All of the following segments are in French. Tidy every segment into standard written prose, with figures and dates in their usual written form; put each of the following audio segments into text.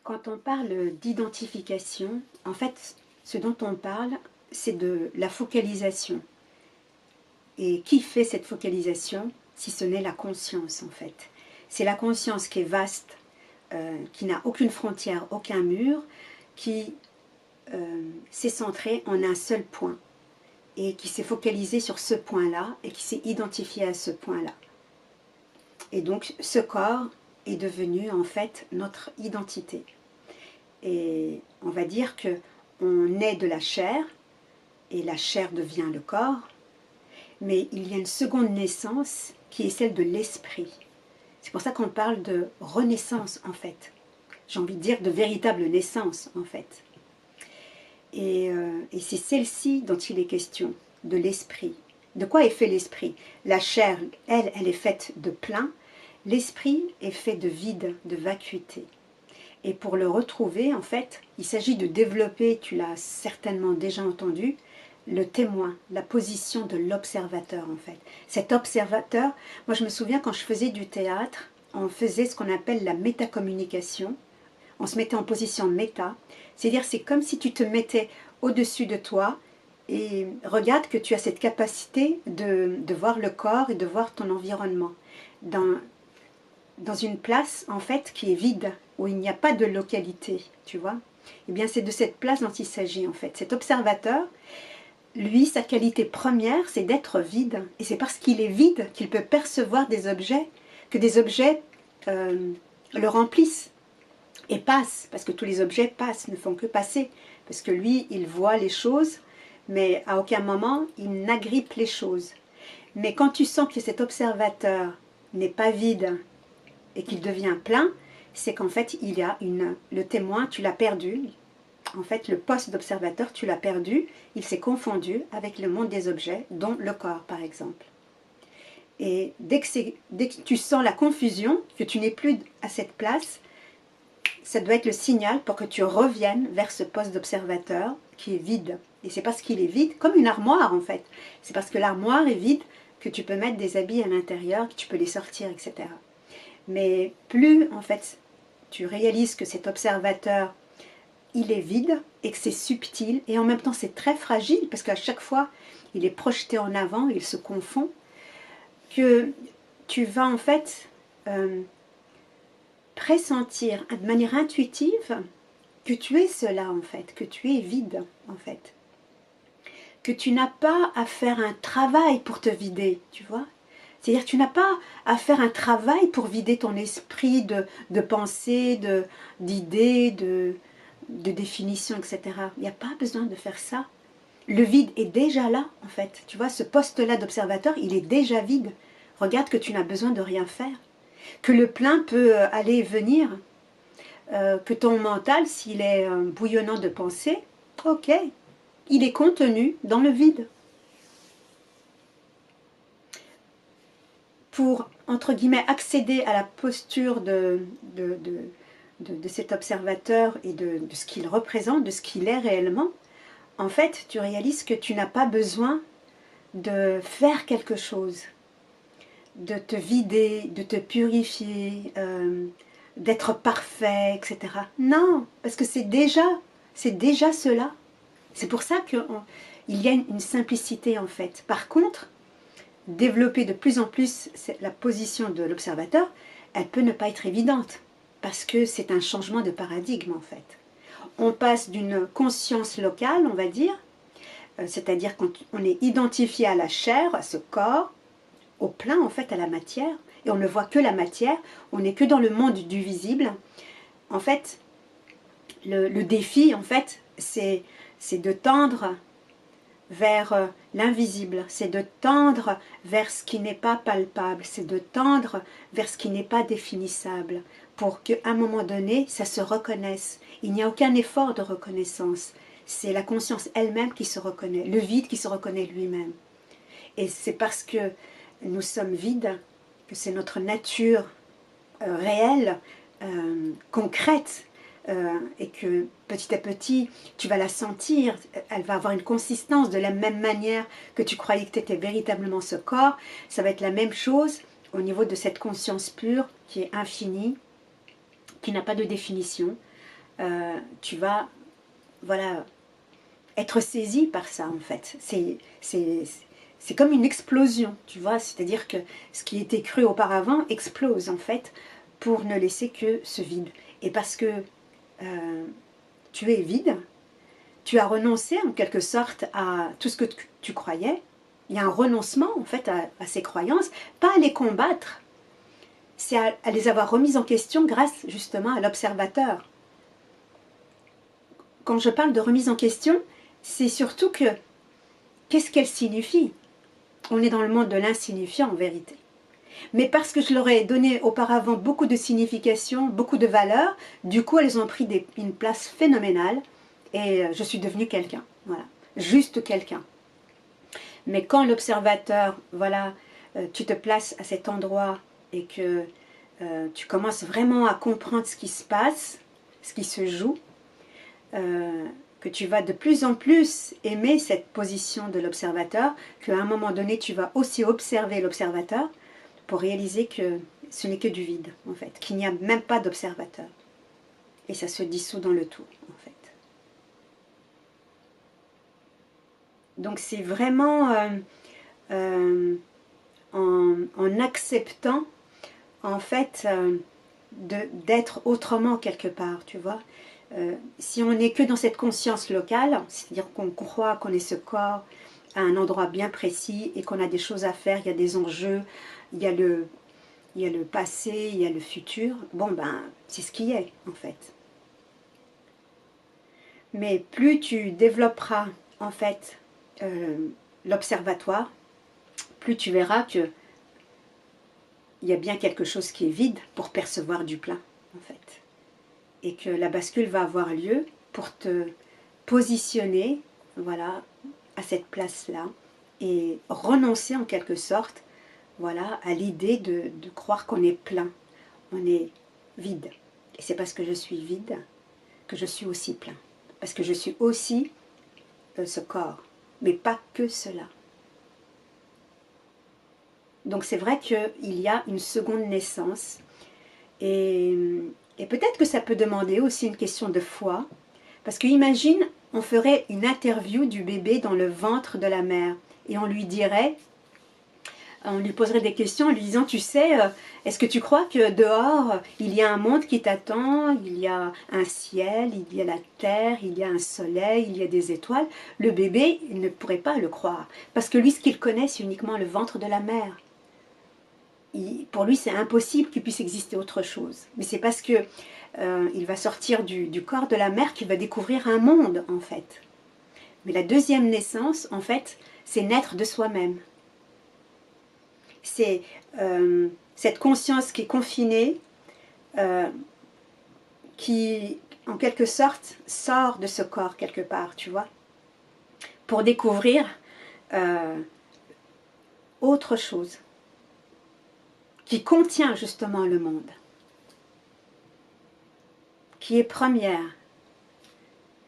Quand on parle d'identification, en fait, ce dont on parle, c'est de la focalisation. Et qui fait cette focalisation, si ce n'est la conscience, en fait? C'est la conscience qui est vaste, qui n'a aucune frontière, aucun mur, qui s'est centrée en un seul point, et qui s'est focalisée sur ce point-là, et qui s'est identifié à ce point-là. Et donc, ce corps est devenu, en fait, notre identité. Et on va dire qu'on naît de la chair, et la chair devient le corps, mais il y a une seconde naissance qui est celle de l'esprit. C'est pour ça qu'on parle de renaissance, en fait. J'ai envie de dire de véritable naissance, en fait. Et c'est celle-ci dont il est question, de l'esprit. De quoi est fait l'esprit? La chair, elle est faite de plein. L'esprit est fait de vide, de vacuité. Et pour le retrouver, en fait, il s'agit de développer, tu l'as certainement déjà entendu, le témoin, la position de l'observateur, en fait. Cet observateur, moi je me souviens quand je faisais du théâtre, on faisait ce qu'on appelle la métacommunication. On se mettait en position méta, c'est-à-dire c'est comme si tu te mettais au-dessus de toi et regarde que tu as cette capacité de voir le corps et de voir ton environnement. Dans une place, en fait, qui est vide, où il n'y a pas de localité, tu vois. Eh bien, c'est de cette place dont il s'agit, en fait. Cet observateur, lui, sa qualité première, c'est d'être vide. Et c'est parce qu'il est vide qu'il peut percevoir des objets, que des objets le remplissent et passent. Parce que tous les objets passent, ne font que passer. Parce que lui, il voit les choses, mais à aucun moment, il n'agrippe les choses. Mais quand tu sens que cet observateur n'est pas vide et qu'il devient plein, c'est qu'en fait, il y a le témoin, tu l'as perdu. En fait, le poste d'observateur, tu l'as perdu. Il s'est confondu avec le monde des objets, dont le corps, par exemple. Et dès que tu sens la confusion, que tu n'es plus à cette place, ça doit être le signal pour que tu reviennes vers ce poste d'observateur qui est vide. Et c'est parce qu'il est vide, comme une armoire, en fait. C'est parce que l'armoire est vide que tu peux mettre des habits à l'intérieur, que tu peux les sortir, etc. Mais plus, en fait, tu réalises que cet observateur, il est vide et que c'est subtil, et en même temps c'est très fragile, parce qu'à chaque fois, il est projeté en avant, il se confond, que tu vas en fait pressentir de manière intuitive que tu es cela, en fait, que tu es vide, en fait. Que tu n'as pas à faire un travail pour te vider, tu vois. C'est-à-dire que tu n'as pas à faire un travail pour vider ton esprit de pensée, d'idées, de définition, etc. Il n'y a pas besoin de faire ça. Le vide est déjà là, en fait. Tu vois, ce poste-là d'observateur, il est déjà vide. Regarde que tu n'as besoin de rien faire. Que le plein peut aller et venir. Que ton mental, s'il est bouillonnant de pensée, ok, il est contenu dans le vide. Pour, entre guillemets, accéder à la posture de cet observateur et de ce qu'il représente, de ce qu'il est réellement, en fait, tu réalises que tu n'as pas besoin de faire quelque chose, de te vider, de te purifier, d'être parfait, etc. Non, parce que c'est déjà cela. C'est pour ça qu'il y a une simplicité, en fait. Par contre, développer de plus en plus la position de l'observateur, elle peut ne pas être évidente, parce que c'est un changement de paradigme, en fait. On passe d'une conscience locale, on va dire, c'est-à-dire quand on est identifié à la chair, à ce corps, au plein, en fait, à la matière, et on ne voit que la matière, on n'est que dans le monde du visible. En fait, le défi, en fait, c'est de tendre vers l'invisible, c'est de tendre vers ce qui n'est pas palpable, c'est de tendre vers ce qui n'est pas définissable, pour qu'à un moment donné, ça se reconnaisse. Il n'y a aucun effort de reconnaissance, c'est la conscience elle-même qui se reconnaît, le vide qui se reconnaît lui-même. Et c'est parce que nous sommes vides, que c'est notre nature réelle, concrète, et que petit à petit, tu vas la sentir, elle va avoir une consistance de la même manière que tu croyais que tu étais véritablement ce corps. Ça va être la même chose au niveau de cette conscience pure qui est infinie, qui n'a pas de définition, tu vas, voilà, être saisi par ça en fait. C'est comme une explosion, tu vois, c'est-à-dire que ce qui était cru auparavant explose en fait pour ne laisser que ce vide. Et parce que tu es vide, tu as renoncé en quelque sorte à tout ce que tu croyais. Il y a un renoncement en fait à ces croyances, pas à les combattre, c'est à les avoir remises en question grâce justement à l'observateur. Quand je parle de remise en question, c'est surtout que qu'est-ce qu'elle signifie? On est dans le monde de l'insignifiant en vérité. Mais parce que je leur ai donné auparavant beaucoup de signification, beaucoup de valeur, du coup elles ont pris une place phénoménale et je suis devenue quelqu'un. Voilà, juste quelqu'un. Mais quand l'observateur, voilà, tu te places à cet endroit et que tu commences vraiment à comprendre ce qui se passe, ce qui se joue, que tu vas de plus en plus aimer cette position de l'observateur, qu'à un moment donné tu vas aussi observer l'observateur pour réaliser que ce n'est que du vide en fait, qu'il n'y a même pas d'observateur. Et ça se dissout dans le tout en fait. Donc c'est vraiment en acceptant en fait d'être autrement quelque part, tu vois. Si on n'est que dans cette conscience locale, c'est-à-dire qu'on croit qu'on est ce corps à un endroit bien précis et qu'on a des choses à faire, il y a des enjeux, il y a le passé, il y a le futur, bon ben c'est ce qui est en fait. Mais plus tu développeras en fait l'observatoire, plus tu verras que il y a bien quelque chose qui est vide pour percevoir du plein en fait. Et que la bascule va avoir lieu pour te positionner, voilà, à cette place-là et renoncer en quelque sorte, voilà, à l'idée de croire qu'on est plein, on est vide. Et c'est parce que je suis vide que je suis aussi plein. Parce que je suis aussi ce corps, mais pas que cela. Donc c'est vrai qu'il y a une seconde naissance et peut-être que ça peut demander aussi une question de foi. Parce que imagine, on ferait une interview du bébé dans le ventre de la mère et on lui dirait, on lui poserait des questions en lui disant, tu sais, est-ce que tu crois que dehors, il y a un monde qui t'attend, il y a un ciel, il y a la terre, il y a un soleil, il y a des étoiles? Le bébé, il ne pourrait pas le croire. Parce que lui, ce qu'il connaît, c'est uniquement le ventre de la mère. Pour lui, c'est impossible qu'il puisse exister autre chose. Mais c'est parce que il va sortir du corps de la mère qu'il va découvrir un monde, en fait. Mais la deuxième naissance, en fait, c'est naître de soi-même. C'est cette conscience qui est confinée, qui, en quelque sorte, sort de ce corps quelque part, tu vois, pour découvrir autre chose, qui contient justement le monde, qui est première.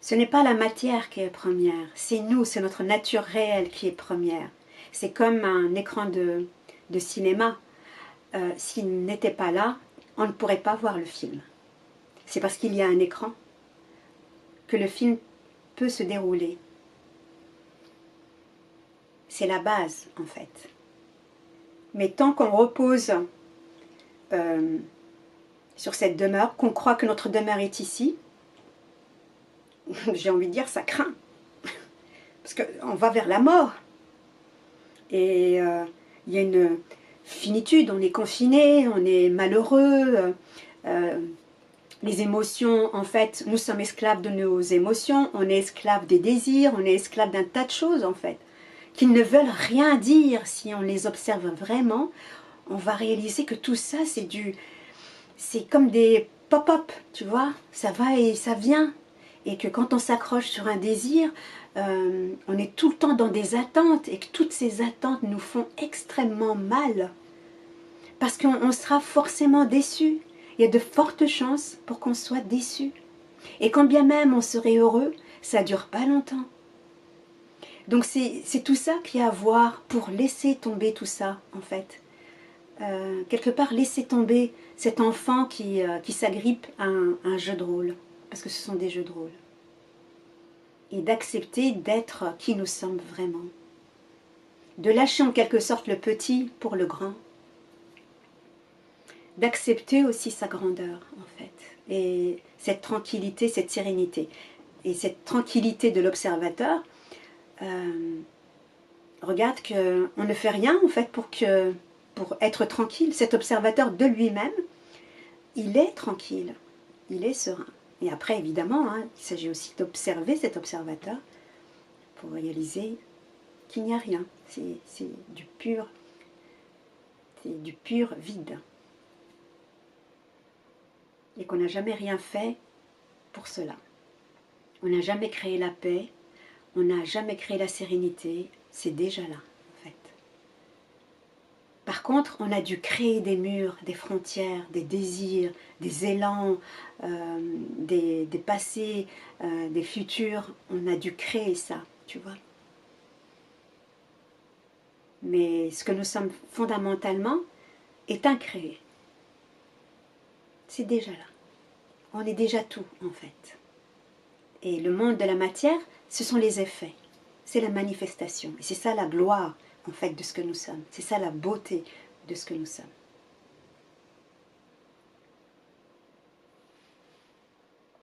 Ce n'est pas la matière qui est première, c'est nous, c'est notre nature réelle qui est première. C'est comme un écran de cinéma. S'il n'était pas là, on ne pourrait pas voir le film. C'est parce qu'il y a un écran que le film peut se dérouler. C'est la base, en fait. Mais tant qu'on repose sur cette demeure, qu'on croit que notre demeure est ici, j'ai envie de dire, ça craint. Parce qu'on va vers la mort. Et il y a une finitude, on est confiné, on est malheureux. Les émotions, en fait, nous sommes esclaves de nos émotions, on est esclaves des désirs, on est esclaves d'un tas de choses, en fait, qui ne veulent rien dire. Si on les observe vraiment, on va réaliser que tout ça, c'est comme des pop-up, tu vois, ça va et ça vient. Et que quand on s'accroche sur un désir, on est tout le temps dans des attentes et que toutes ces attentes nous font extrêmement mal. Parce qu'on sera forcément déçu. Il y a de fortes chances pour qu'on soit déçu. Et quand bien même on serait heureux, ça ne dure pas longtemps. Donc c'est tout ça qu'il y a à voir pour laisser tomber tout ça, en fait. Quelque part, laisser tomber cet enfant qui s'agrippe à un jeu de rôle. parce que ce sont des jeux de rôle. Et d'accepter d'être qui nous sommes vraiment. De lâcher en quelque sorte le petit pour le grand. D'accepter aussi sa grandeur, en fait. Et cette tranquillité, cette sérénité. Et cette tranquillité de l'observateur, regarde qu'on ne fait rien, en fait, pour être tranquille. Cet observateur de lui-même, il est tranquille, il est serein. Et après, évidemment, hein, il s'agit aussi d'observer cet observateur pour réaliser qu'il n'y a rien. C'est du pur vide. Et qu'on n'a jamais rien fait pour cela. On n'a jamais créé la paix, on n'a jamais créé la sérénité, c'est déjà là, en fait. Par contre, on a dû créer des murs, des frontières, des désirs, des élans, des passés, des futurs. On a dû créer ça, tu vois. Mais ce que nous sommes fondamentalement est incréé. C'est déjà là. On est déjà tout, en fait. Et le monde de la matière, ce sont les effets. C'est la manifestation. Et c'est ça la gloire, en fait, de ce que nous sommes. C'est ça la beauté de ce que nous sommes.